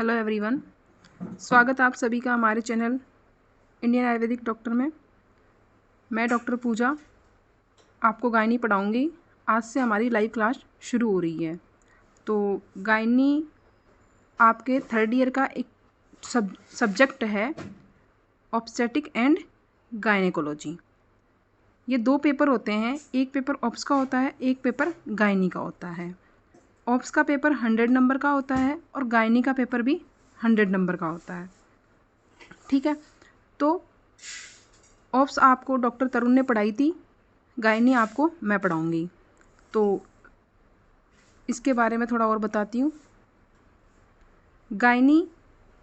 Hello everyone, स्वागत आप सभी का हमारे चैनल इंडियन आयुर्वेदिक डॉक्टर में। मैं डॉक्टर पूजा आपको गायनी पढ़ाऊंगी। आज से हमारी लाइव क्लास शुरू हो रही है। तो गायनी आपके थर्ड ईयर का एक सब्जेक्ट है, ऑब्स्टेटिक एंड गायनेकोलॉजी। ये दो पेपर होते हैं, एक पेपर ऑब्स का होता है, एक पेपर गायनी का होता है। ऑब्स का पेपर 100 नंबर का होता है और गायनी का पेपर भी 100 नंबर का होता है। ठीक है, तो ऑब्स आपको डॉक्टर तरुण ने पढ़ाई थी, गायनी आपको मैं पढ़ाऊंगी। तो इसके बारे में थोड़ा और बताती हूँ। गायनी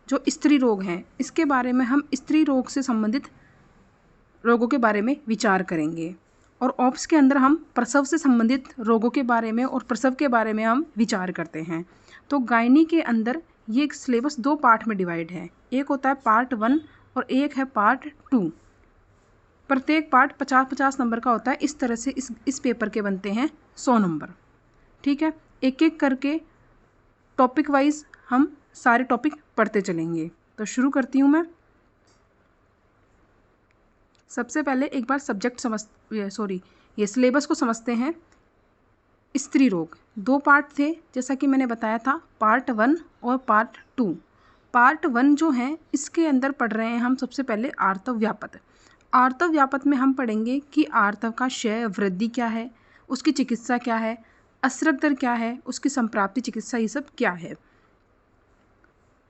जो स्त्री रोग हैं, इसके बारे में हम स्त्री रोग से संबंधित रोगों के बारे में विचार करेंगे, और ऑब्स के अंदर हम प्रसव से संबंधित रोगों के बारे में और प्रसव के बारे में हम विचार करते हैं। तो गायनी के अंदर ये एक सिलेबस दो पार्ट में डिवाइड है, एक होता है पार्ट 1 और एक है पार्ट 2। प्रत्येक पार्ट 50-50 नंबर का होता है। इस तरह से इस पेपर के बनते हैं 100 नंबर। ठीक है, एक एक करके टॉपिक वाइज हम सारे टॉपिक पढ़ते चलेंगे। तो शुरू करती हूँ मैं। सबसे पहले एक बार ये सिलेबस को समझते हैं। स्त्री रोग दो पार्ट थे, जैसा कि मैंने बताया था, पार्ट 1 और पार्ट 2। पार्ट 1 जो है, इसके अंदर पढ़ रहे हैं हम सबसे पहले आर्तव व्यापत। आर्तव व्यापत में हम पढ़ेंगे कि आर्तव का क्षय वृद्धि क्या है, उसकी चिकित्सा क्या है, असरक दर क्या है, उसकी संप्राप्ति चिकित्सा, ये सब क्या है।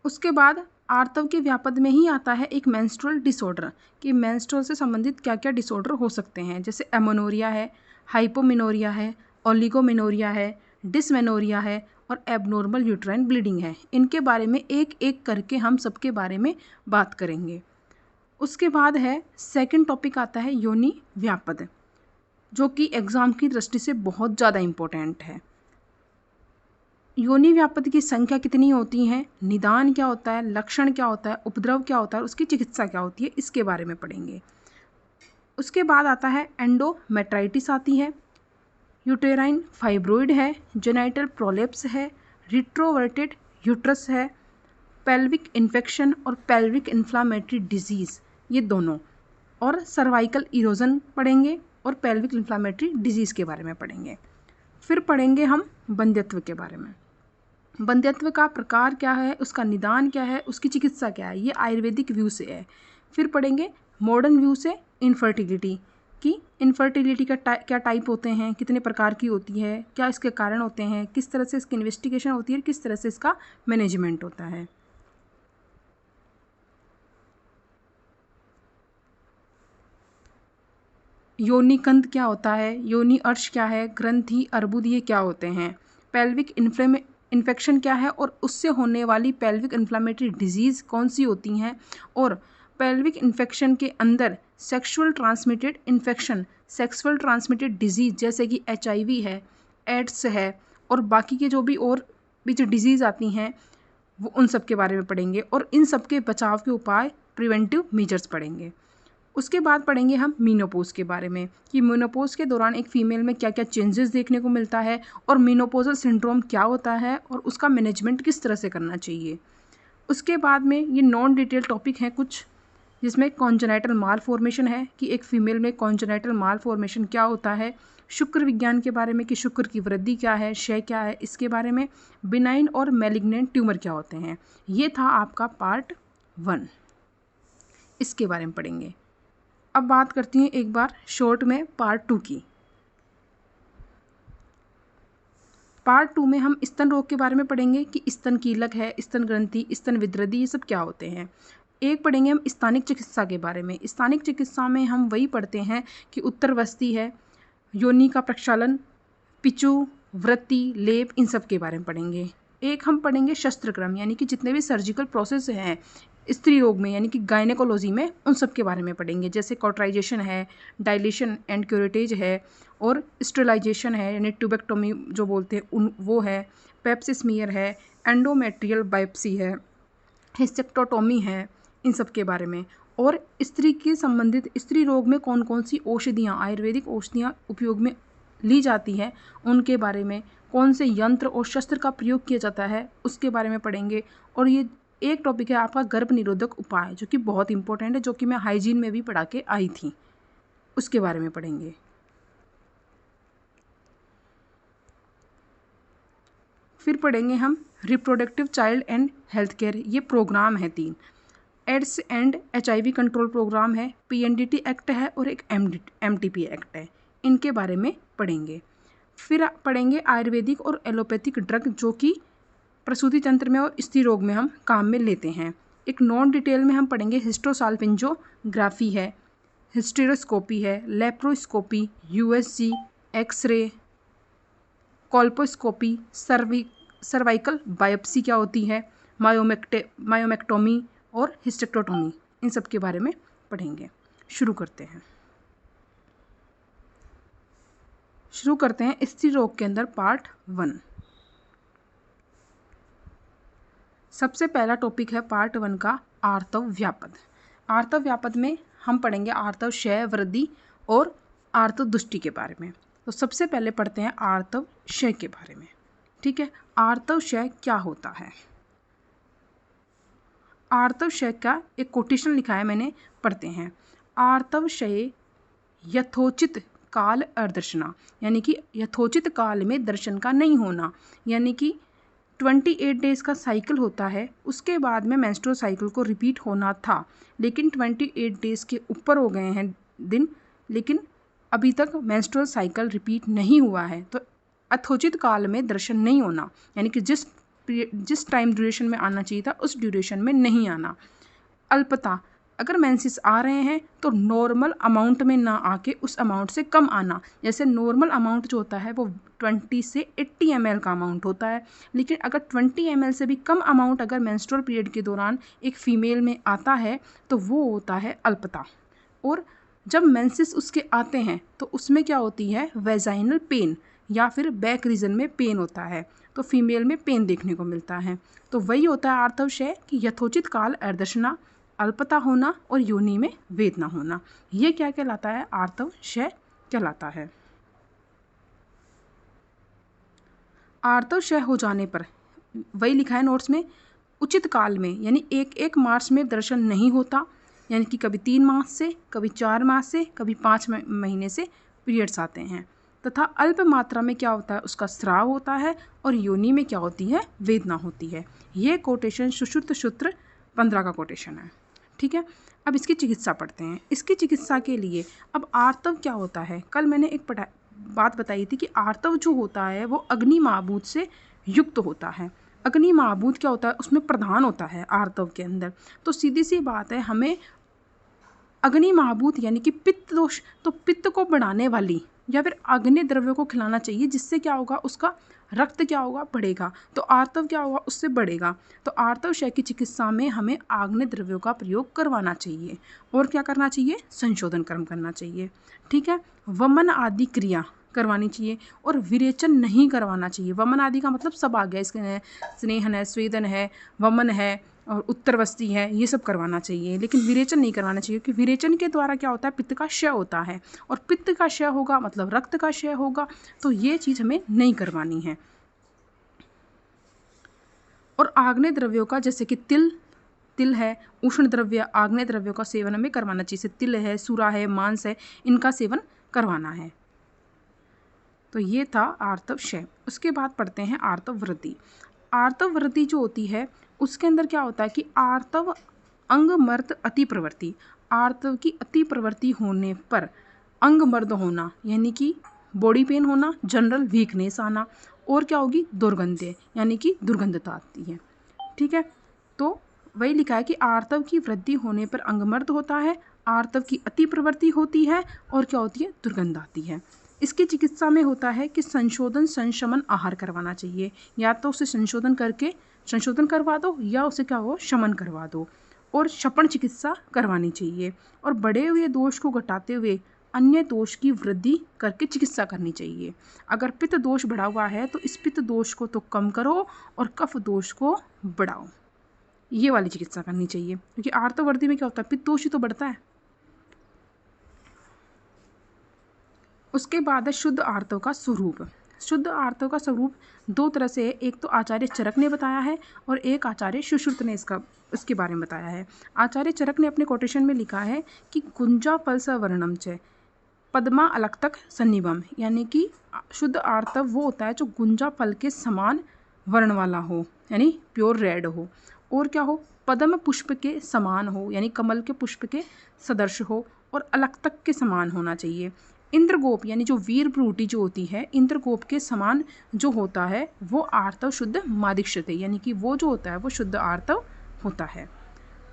उसके बाद आर्तव के व्यापद में ही आता है एक मेंस्ट्रुअल डिसऑर्डर, कि मेंस्ट्रुअल से संबंधित क्या क्या डिसऑर्डर हो सकते हैं, जैसे एमोनोरिया है, हाइपोमिनोरिया है, ओलिगोमिनोरिया है, डिसमेनोरिया है और एबनॉर्मल यूट्राइन ब्लीडिंग है। इनके बारे में एक एक करके हम सबके बारे में बात करेंगे। उसके बाद है सेकंड टॉपिक आता है योनि व्यापद, जो कि एग्ज़ाम की दृष्टि से बहुत ज़्यादा इम्पोर्टेंट है। योनि व्यापद की संख्या कितनी होती है, निदान क्या होता है, लक्षण क्या होता है, उपद्रव क्या होता है, उसकी चिकित्सा क्या होती है, इसके बारे में पढ़ेंगे। उसके बाद आता है एंडोमेट्राइटिस आती है, यूटेराइन फाइब्रोइड है, जेनाइटल प्रोलेप्स है, रिट्रोवर्टेड यूट्रस है, पेल्विक इन्फेक्शन और पेल्विक इन्फ्लामेटरी डिजीज़, ये दोनों, और सर्वाइकल इरोजन पढ़ेंगे और पेल्विक इन्फ्लामेटरी डिजीज़ के बारे में पढ़ेंगे। फिर पढ़ेंगे हम बंध्यत्व के बारे में। बंध्यत्व का प्रकार क्या है, उसका निदान क्या है, उसकी चिकित्सा क्या है, ये आयुर्वेदिक व्यू से है। फिर पढ़ेंगे मॉडर्न व्यू से इनफर्टिलिटी, कि इनफर्टिलिटी का क्या टाइप होते हैं, कितने प्रकार की होती है, क्या इसके कारण होते हैं, किस तरह से इसकी इन्वेस्टिगेशन होती है, किस तरह से इसका मैनेजमेंट होता है। योनि कंद क्या होता है, योनि अर्श क्या है, ग्रंथि अर्बुद ये क्या होते हैं, पेल्विक इन्फेक्शन क्या है और उससे होने वाली पेल्विक इन्फ्लामेटरी डिजीज़ कौन सी होती हैं, और पेल्विक इन्फेक्शन के अंदर sexual transmitted infection, sexual transmitted disease जैसे कि HIV है, एड्स है, और बाकी के जो भी डिजीज़ आती हैं वो उन सब के बारे में पढ़ेंगे, और इन सब के बचाव के उपाय, प्रिवेंटिव मेजर्स पढ़ेंगे। उसके बाद पढ़ेंगे हम मीनोपोज के बारे में, कि मीनोपोज के दौरान एक फ़ीमेल में क्या क्या चेंजेस देखने को मिलता है, और मीनोपोजल सिंड्रोम क्या होता है और उसका मैनेजमेंट किस तरह से करना चाहिए। उसके बाद में ये नॉन डिटेल टॉपिक हैं कुछ, जिसमें कॉन्जेनाइटल माल फॉर्मेशन है, कि एक फ़ीमेल में कॉन्जेनाइटल माल फॉर्मेशन क्या होता है, शुक्र विज्ञान के बारे में कि शुक्र की वृद्धि क्या है, क्षय क्या है, इसके बारे में, बिनाइन और मैलिग्नेंट ट्यूमर क्या होते हैं। ये था आपका पार्ट 1, इसके बारे में पढ़ेंगे। अब बात करती हूँ एक बार शॉर्ट में पार्ट 2 की। पार्ट 2 में हम स्तन रोग के बारे में पढ़ेंगे, कि स्तन कीलक है, स्तन ग्रंथि, स्तन विद्रदी, ये सब क्या होते हैं। एक पढ़ेंगे हम स्थानिक चिकित्सा के बारे में। स्थानिक चिकित्सा में हम वही पढ़ते हैं कि उत्तरवस्ती है, योनि का प्रक्षालन, पिचु, वृत्ति, लेप, इन सब के बारे में पढ़ेंगे। एक हम पढ़ेंगे शस्त्रक्रम, यानी कि जितने भी सर्जिकल प्रोसेस हैं स्त्री रोग में, यानी कि गायनेकोलॉजी में, उन सब के बारे में पढ़ेंगे, जैसे कॉट्राइजेशन है, डायलेशन एंड क्यूरेटेज है, और स्टेरिलाइजेशन है, यानी ट्यूबेक्टोमी जो बोलते हैं वो है, पेप्सिस्मीयर है, एंडोमेट्रियल बायोप्सी है, हिस्टेक्टोटोमी है, इन सब के बारे में। और स्त्री के संबंधित स्त्री रोग में कौन कौन सी औषधियाँ, आयुर्वेदिक औषधियाँ उपयोग में ली जाती है, उनके बारे में, कौन से यंत्र और शस्त्र का प्रयोग किया जाता है, उसके बारे में पढ़ेंगे। और ये एक टॉपिक है आपका गर्भ निरोधक उपाय, जो कि बहुत इंपॉर्टेंट है, जो कि मैं हाइजीन में भी पढ़ा के आई थी, उसके बारे में पढ़ेंगे। फिर पढ़ेंगे हम reproductive child and health care, ये प्रोग्राम है 3। AIDS and HIV control programme है, PNDT एक्ट है और एक MTP एक्ट है, इनके बारे में पढ़ेंगे। फिर पढ़ेंगे आयुर्वेदिक और एलोपैथिक ड्रग, जो कि प्रसूति तंत्र में और स्त्री रोग में हम काम में लेते हैं। एक नॉन डिटेल में हम पढ़ेंगे हिस्टोसाल्पिंजोग्राफी है, हिस्टेरोस्कोपी है, laparoscopy, USG, x-ray, colposcopy, cervical biopsy क्या होती है, मायोमेक्टोमी और हिस्टेक्टोटोमी, इन सब के बारे में पढ़ेंगे। शुरू करते हैं स्त्री रोग के अंदर पार्ट 1। सबसे पहला टॉपिक है पार्ट 1 का आर्तव व्यापद। आर्तव व्यापद में हम पढ़ेंगे आर्तव क्षय, वृद्धि और आर्तव दुष्टि के बारे में। तो सबसे पहले पढ़ते हैं आर्तव क्षय के बारे में। ठीक है, आर्तव क्षय क्या होता है? आर्तव क्षय का एक कोटेशन लिखा है मैंने, पढ़ते हैं। आर्तव क्षय यथोचित काल अदर्शना, यानी कि यथोचित काल में दर्शन का नहीं होना, यानी कि 28 डेज़ का साइकिल होता है, उसके बाद में मेंस्ट्रुअल साइकिल को रिपीट होना था, लेकिन 28 डेज़ के ऊपर हो गए हैं दिन, लेकिन अभी तक मेंस्ट्रुअल साइकिल रिपीट नहीं हुआ है, तो यथोचित काल में दर्शन नहीं होना, यानी कि जिस टाइम ड्यूरेशन में आना चाहिए था उस ड्यूरेशन में नहीं आना। अल्पता, अगर मेंसेस आ रहे हैं तो नॉर्मल अमाउंट में ना आके उस अमाउंट से कम आना। जैसे नॉर्मल अमाउंट जो होता है वो 20 से 80 ml का अमाउंट होता है, लेकिन अगर 20 ml से भी कम अमाउंट अगर मेंस्ट्रुअल पीरियड के दौरान एक फ़ीमेल में आता है तो वो होता है अल्पता। और जब मेंसेस उसके आते हैं तो उसमें क्या होती है, वेजाइनल पेन या फिर बैक रीजन में पेन होता है, तो फीमेल में पेन देखने को मिलता है। तो वही होता है आर्तव क्षय कि यथोचित काल अर्दर्शना, अल्पता होना और योनि में वेदना होना। ये क्या कहलाता है? आर्तव क्षय कहलाता है। आर्तव क्षय हो जाने पर वही लिखा है नोट्स में, उचित काल में यानी 1 मार्च में दर्शन नहीं होता, यानी कि कभी 3 मास से, कभी 4 मास से, कभी 5 महीने से पीरियड्स आते हैं, तथा अल्प मात्रा में क्या होता है, उसका स्राव होता है और योनि में क्या होती है, वेदना होती है। ये कोटेशन सुश्रुत सूत्र 15 का कोटेशन है। ठीक है, अब इसकी चिकित्सा पढ़ते हैं। इसकी चिकित्सा के लिए अब आर्तव क्या होता है, कल मैंने एक बात बताई थी कि आर्तव जो होता है वो अग्नि महाभूत से युक्त होता है। अग्नि महाभूत क्या होता है, उसमें प्रधान होता है आर्तव के अंदर। तो सीधी सी बात है, हमें अग्नि महाभूत यानी कि पित्त दोष, तो पित्त को बढ़ाने वाली या फिर आग्नेय द्रव्यों को खिलाना चाहिए, जिससे क्या होगा, उसका रक्त क्या होगा, बढ़ेगा, तो आर्तव क्या होगा, उससे बढ़ेगा। तो आर्तव क्षय की चिकित्सा में हमें आग्नेय द्रव्यों का प्रयोग करवाना चाहिए और क्या करना चाहिए, संशोधन कर्म करना चाहिए। ठीक है, वमन आदि क्रिया करवानी चाहिए और विरेचन नहीं करवाना चाहिए। वमन आदि का मतलब सब आ गया, इसके स्नेहन है, स्वेदन है, वमन है और उत्तरवस्ती है, ये सब करवाना चाहिए, लेकिन विरेचन नहीं करवाना चाहिए, क्योंकि विरेचन के द्वारा क्या होता है, पित्त का क्षय होता है, और पित्त का क्षय होगा मतलब रक्त का क्षय होगा, तो ये चीज़ हमें नहीं करवानी है। और आग्नेय द्रव्यों का, जैसे कि तिल है, उष्ण द्रव्य, आग्नेय द्रव्यों का सेवन हमें करवाना चाहिए। जैसे तिल है, सूरा है, मांस है, इनका सेवन करवाना है। तो ये था आर्तव क्षय। उसके बाद पढ़ते हैं आर्तव वृद्धि। आर्तव वृद्धि जो होती है उसके अंदर क्या होता है कि आर्तव अंग मर्द अति प्रवृत्ति, आर्तव की अति प्रवृत्ति होने पर अंग मर्द होना, यानी कि बॉडी पेन होना, जनरल वीकनेस आना, और क्या होगी, दुर्गंध, यानी कि दुर्गंधता आती है। ठीक है, तो वही लिखा है कि आर्तव की वृद्धि होने पर अंग मर्द होता है, आर्तव की अति प्रवृत्ति होती है और क्या होती है, दुर्गंध आती है। इसकी चिकित्सा में होता है कि संशोधन संशमन आहार करवाना चाहिए, या तो उसे संशोधन करवा दो या उसे क्या हो, शमन करवा दो, और क्षपण चिकित्सा करवानी चाहिए, और बढ़े हुए दोष को घटाते हुए अन्य दोष की वृद्धि करके चिकित्सा करनी चाहिए। अगर पित्त दोष बढ़ा हुआ है तो इस पित्त दोष को तो कम करो और कफ दोष को बढ़ाओ, ये वाली चिकित्सा करनी चाहिए, क्योंकि आर्तव वृद्धि में क्या होता है, पित्त दोष ही तो बढ़ता है। उसके बाद है शुद्ध आर्तव का स्वरूप। शुद्ध आर्तव का स्वरूप दो तरह से है, एक तो आचार्य चरक ने बताया है और एक आचार्य सुश्रुत ने इसके बारे में बताया है। आचार्य चरक ने अपने कोटेशन में लिखा है कि गुंजा फल स वर्णम च पद्मा अलक्तक सन्निभम, यानी कि शुद्ध आर्तव वो होता है जो गुंजा फल के समान वर्ण वाला हो, यानी प्योर रेड हो, और क्या हो, पद्म पुष्प के समान हो, यानी कमल के पुष्प के सदृश हो, और अलक्तक के समान होना चाहिए। इंद्रगोप यानी जो वीर ब्रूटी जो होती है, इंद्रगोप के समान जो होता है वो आर्तव शुद्ध मादिक्ष्यते, यानी कि वो जो होता है वो शुद्ध आर्तव होता है।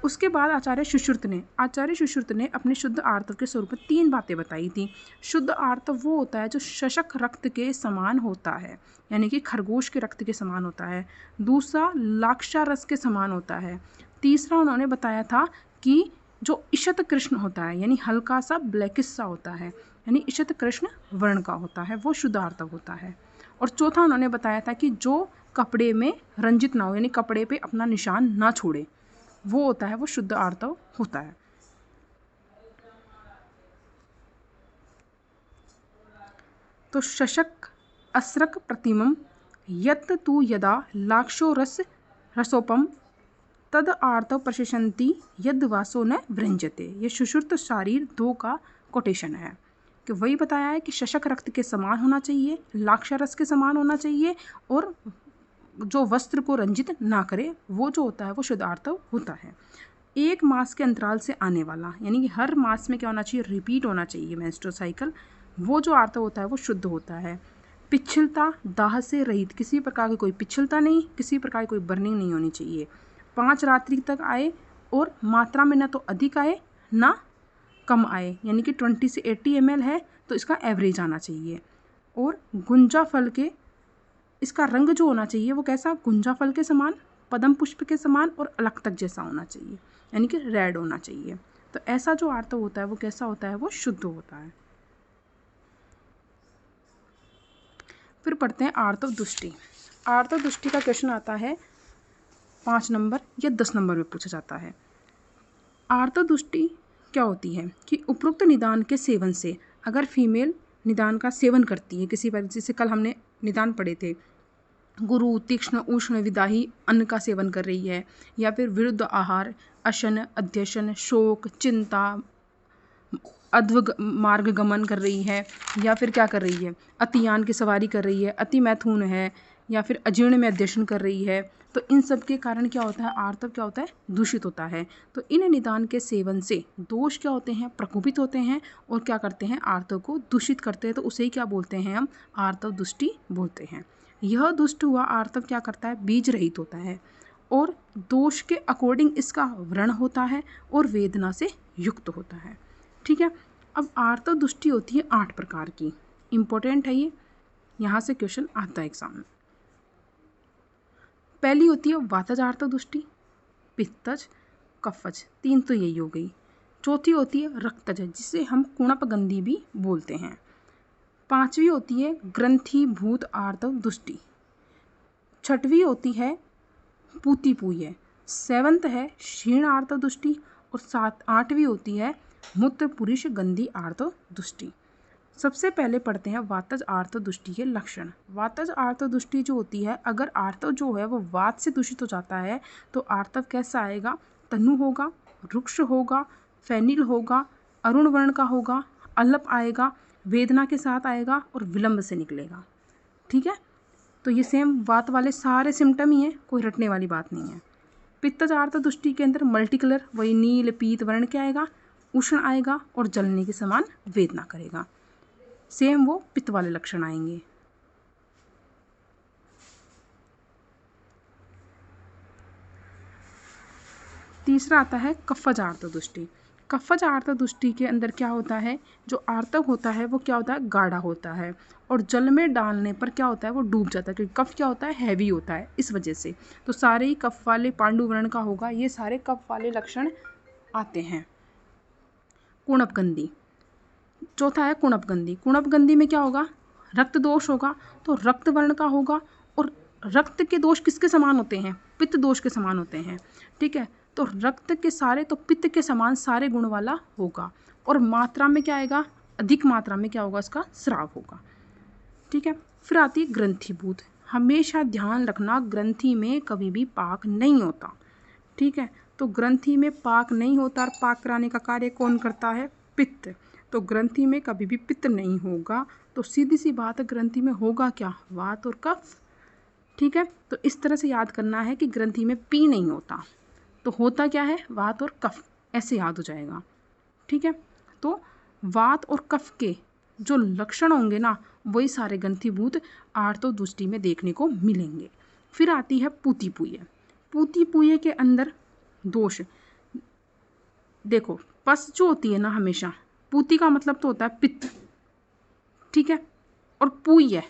उसके बाद आचार्य सुश्रुत ने अपने शुद्ध आर्तव के स्वरूप में 3 बातें बताई थी। शुद्ध आर्तव वो होता है जो शशक रक्त के समान होता है, यानी कि खरगोश के रक्त के समान होता है। दूसरा लाक्षा रस के समान होता है। तीसरा उन्होंने बताया था कि जो इशत कृष्ण होता है, यानी हल्का सा ब्लैकिश सा होता है, यानी इशत कृष्ण वर्ण का होता है, वो शुद्ध आर्तव होता है। और चौथा उन्होंने बताया था कि जो कपड़े में रंजित ना हो, यानी कपड़े पे अपना निशान ना छोड़े, वो होता है वो शुद्ध आर्तव होता है। तो शशक अस्रक प्रतिमम यत् तु यदा लाक्षो रसोपम तद आर्तव प्रशंति यद वासो न वृंजते। ये सुश्रुत शारीर 2 का कोटेशन है कि वही बताया है कि शशक रक्त के समान होना चाहिए, लाक्षारस के समान होना चाहिए, और जो वस्त्र को रंजित ना करे वो जो होता है वो शुद्ध आर्तव होता है। 1 मास के अंतराल से आने वाला, यानी कि हर मास में क्या होना चाहिए, रिपीट होना चाहिए मेंस्ट्रुअल साइकिल, वो जो आर्तव होता है वो शुद्ध होता है। पिछलता दाह से रहित, किसी प्रकार की कोई पिछलता नहीं, किसी प्रकार की कोई बर्निंग नहीं होनी चाहिए। 5 रात्रि तक आए और मात्रा में ना तो अधिक आए ना कम आए, यानी कि 20 से 80 ml है तो इसका एवरेज आना चाहिए। और गुंजा फल के इसका रंग जो होना चाहिए वो कैसा, गुंजा फल के समान, पद्म पुष्प के समान और अलक्तक जैसा होना चाहिए, यानी कि रेड होना चाहिए। तो ऐसा जो आर्तव होता है वो कैसा होता है, वो शुद्ध होता है। फिर पढ़ते हैं आर्तव दुष्टि। आर्तव दुष्टि का क्वेश्चन आता है 5 नंबर या 10 नंबर में पूछा जाता है। आर्तव दुष्टि क्या होती है कि उपरोक्त निदान के सेवन से अगर फीमेल निदान का सेवन करती है किसी पर, जैसे कल हमने निदान पढ़े थे, गुरु तीक्ष्ण उष्ण विदाही अन्न का सेवन कर रही है, या फिर विरुद्ध आहार, अशन, अध्यशन, शोक, चिंता, अध्व मार्ग गमन कर रही है, या फिर क्या कर रही है, अतियान की सवारी कर रही है, अति मैथुन है, या फिर अजीर्ण में अध्यशन कर रही है, तो इन सब के कारण क्या होता है, आर्तव क्या होता है, दूषित होता है। तो इन निदान के सेवन से दोष क्या होते हैं, प्रकोपित होते हैं और क्या करते हैं, आर्तव को दूषित करते हैं। तो उसे ही क्या बोलते हैं, हम आर्तव दुष्टि बोलते हैं। यह दुष्ट हुआ आर्तव क्या करता है, बीज रहित होता है और दोष के अकॉर्डिंग इसका व्रण होता है और वेदना से युक्त होता है। ठीक है। अब आर्तव दुष्टि होती है 8 प्रकार की, इंपॉर्टेंट है ये, यहाँ से क्वेश्चन आता है एग्जाम में। पहली होती है वातज आर्तव दुष्टि, पित्तज, कफज, 3 तो यही हो गई। चौथी होती है रक्तज, जिसे हम कुणपगंधी भी बोलते हैं। 5वीं होती है ग्रंथीभूत आर्तव दुष्टि। 6वीं होती है पूतिपूय। 7th है क्षीण आर्तव दुष्टि और 8वीं होती है मूत्र पुरुष गंधी आर्तव दुष्टि। सबसे पहले पढ़ते हैं वातज आर्तव दुष्टि के लक्षण। वातज आर्तव दुष्टि जो होती है, अगर आर्तव जो है वो वात से दूषित हो जाता है तो आर्तव कैसा आएगा, तनु होगा, रुक्ष होगा, फैनिल होगा, अरुण वर्ण का होगा, अल्प आएगा, वेदना के साथ आएगा और विलंब से निकलेगा। ठीक है। तो ये सेम वात वाले सारे सिम्टम ही हैं, कोई रटने वाली बात नहीं है। पित्तज आर्तव दुष्टि के अंदर मल्टी कलर, वही नील पीत वर्ण क्या आएगा, उष्ण आएगा और जलने के समान वेदना करेगा। सेम वो पित्त वाले लक्षण आएंगे। तीसरा आता है कफज आर्तव दुष्टि। कफज आर्तव दुष्टि के अंदर क्या होता है, जो आर्तव होता है वो क्या होता है, गाढ़ा होता है और जल में डालने पर क्या होता है, वो डूब जाता है, क्योंकि कफ क्या होता है, हैवी होता है, इस वजह से। तो सारे ही कफ वाले, पांडु वर्ण का होगा, ये सारे कफ वाले लक्षण आते हैं। कुणपगंधी, चौथा है कुणपगंधी। कुणपगंधी में क्या होगा, रक्त दोष होगा, तो रक्त वर्ण का होगा और रक्त के दोष किसके समान होते हैं, पित्त दोष के समान होते हैं। ठीक है। तो रक्त के सारे तो पित्त के समान सारे गुण वाला होगा और मात्रा में क्या आएगा, अधिक मात्रा में क्या होगा, इसका स्राव होगा। ठीक है। फिर आती है ग्रंथीभूत। हमेशा ध्यान रखना, ग्रंथि में कभी भी पाक नहीं होता, ठीक है। तो ग्रंथि में पाक नहीं होता और पाक कराने का कार्य कौन करता है? पित्त। तो ग्रंथि में कभी भी पित्त नहीं होगा, तो सीधी सी बात है ग्रंथि में होगा क्या? वात और कफ, ठीक है। तो इस तरह से याद करना है कि ग्रंथि में पी नहीं होता, तो होता क्या है? वात और कफ, ऐसे याद हो जाएगा, ठीक है। तो वात और कफ के जो लक्षण होंगे ना, वही सारे ग्रंथिभूत आर्तोदुष्टि में देखने को मिलेंगे। फिर आती है पूतिपूय। पूतिपूय के अंदर दोष देखो, पस जो होती है ना, हमेशा पूति का मतलब तो होता है पित्त, ठीक है। और पूय,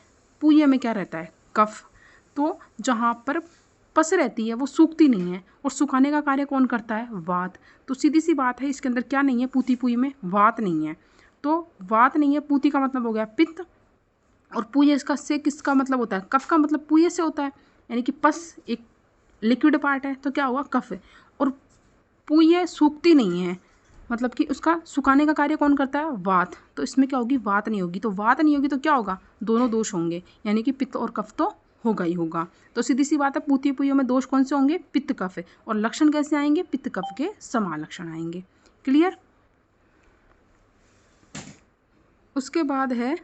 पूय में क्या रहता है? कफ। तो जहाँ पर पस रहती है वो सूखती नहीं है, और सुखाने का कार्य कौन करता है? वात। तो सीधी सी बात है, इसके अंदर क्या नहीं है? पूतिपूय में वात नहीं है। तो वात नहीं है, पूति का मतलब हो गया पित्त, और पूय इसका से किसका मतलब होता है? कफ का मतलब पूय से होता है, यानी कि पस एक लिक्विड पार्ट है, तो क्या हुआ? कफ है। और पूय सूखती नहीं है, मतलब कि उसका सुखाने का कार्य कौन करता है? वात। तो इसमें क्या होगी? वात नहीं होगी। तो वात नहीं होगी तो क्या होगा? दोनों दोष होंगे, यानी कि पित्त और कफ तो होगा ही होगा। तो सीधी सी बात है, पूतिपूय में दोष कौन से होंगे? पित्त कफ। और लक्षण कैसे आएंगे? पित्त कफ के समान लक्षण आएंगे। क्लियर? उसके बाद है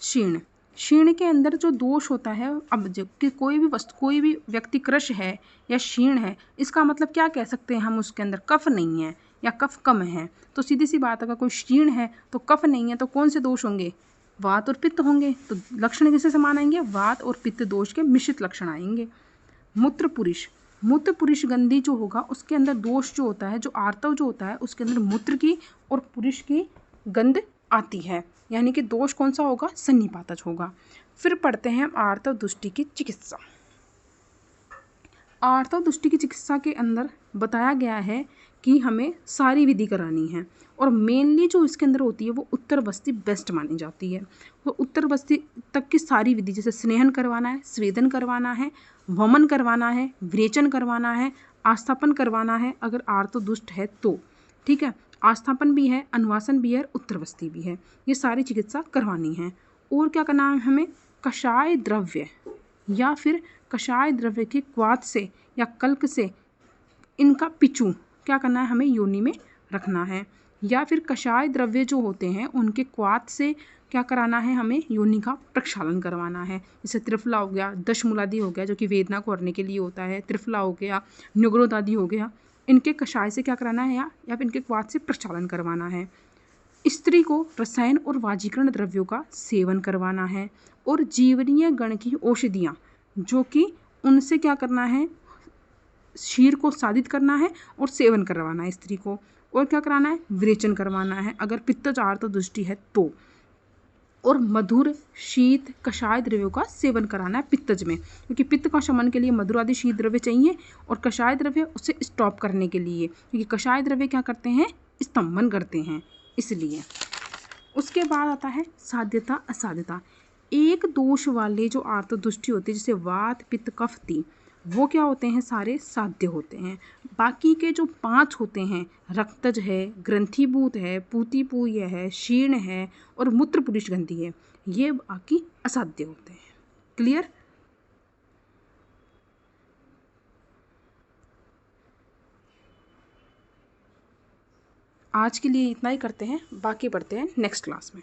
क्षीण। क्षीण के अंदर जो दोष होता है, अब जबकि कोई भी वस्तु, कोई भी व्यक्ति कृश है या क्षीण है, इसका मतलब क्या कह सकते हैं हम? उसके अंदर कफ नहीं है या कफ कम है। तो सीधी सी बात, अगर कोई क्षीण है तो कफ नहीं है, तो कौन से दोष होंगे? वात और पित्त होंगे। तो लक्षण किससे समान आएंगे? वात और पित्त दोष के मिश्रित लक्षण आएंगे। मूत्र पुरुष। मूत्र पुरुष गंधी जो होगा, उसके अंदर दोष जो होता है, जो आर्तव जो होता है, उसके अंदर मूत्र की और पुरुष की गंध आती है, यानी कि दोष कौन सा होगा? सन्निपातज होगा। फिर पढ़ते हैं आर्तव दुष्टि की चिकित्सा। आर्तव दुष्टि की चिकित्सा के अंदर बताया गया है कि हमें सारी विधि करानी है, और मेनली जो इसके अंदर होती है वो उत्तर बस्ती बेस्ट मानी जाती है। तो उत्तर बस्ती तक की सारी विधि, जैसे स्नेहन करवाना है, स्वेदन करवाना है, वमन करवाना है, विरेचन करवाना है, आस्थापन करवाना है, अगर आर्तव दुष्ट है तो, ठीक है। आस्थापन भी है, अनुवासन भी है, उत्तर बस्ती भी है, ये सारी चिकित्सा करवानी है। और क्या करना है हमें? कषाय द्रव्य या फिर कषाय द्रव्य के क्वाथ से या कल्क से इनका पिचू क्या करना है? हमें योनि में रखना है। या फिर कषाय द्रव्य जो होते हैं उनके क्वाथ से क्या कराना है? हमें योनि का प्रक्षालन करवाना है। जैसे त्रिफला हो गया, दशमूलादि हो गया जो कि वेदना को हरने के लिए होता है, त्रिफला हो गया, न्युग्रोध आदि हो गया, इनके कषाय से क्या कराना है? या फिर इनके क्वाथ से प्रक्षालन करवाना है। स्त्री को रसायन और वाजीकरण द्रव्यों का सेवन करवाना है, और जीवनीय गण की औषधियाँ जो कि उनसे क्या करना है? क्षीर को साधित करना है और सेवन करवाना है स्त्री को। और क्या कराना है? विरेचन करवाना है अगर पित्तज आर्तव दुष्टि है तो। और मधुर शीत कषाय द्रव्यों का सेवन कराना है पित्तज में, क्योंकि पित्त का शमन के लिए मधुर आदि शीत द्रव्य चाहिए, और कषाय द्रव्य उसे स्टॉप करने के लिए, क्योंकि कषाय द्रव्य क्या करते हैं? स्तंभन करते हैं, इसलिए। उसके बाद आता है साध्यता असाध्यता। एक दोष वाले जो आर्तव दुष्टि होती है, जैसे वात पित्त कफ थी, वो क्या होते हैं? सारे साध्य होते हैं। बाकी के जो 5 होते हैं, रक्तज है, ग्रंथिभूत है, पूतिपूय है, क्षीण है और मूत्र पुरुष गंधी है, ये बाकी असाध्य होते हैं। क्लियर? आज के लिए इतना ही करते हैं, बाकी पढ़ते हैं नेक्स्ट क्लास में।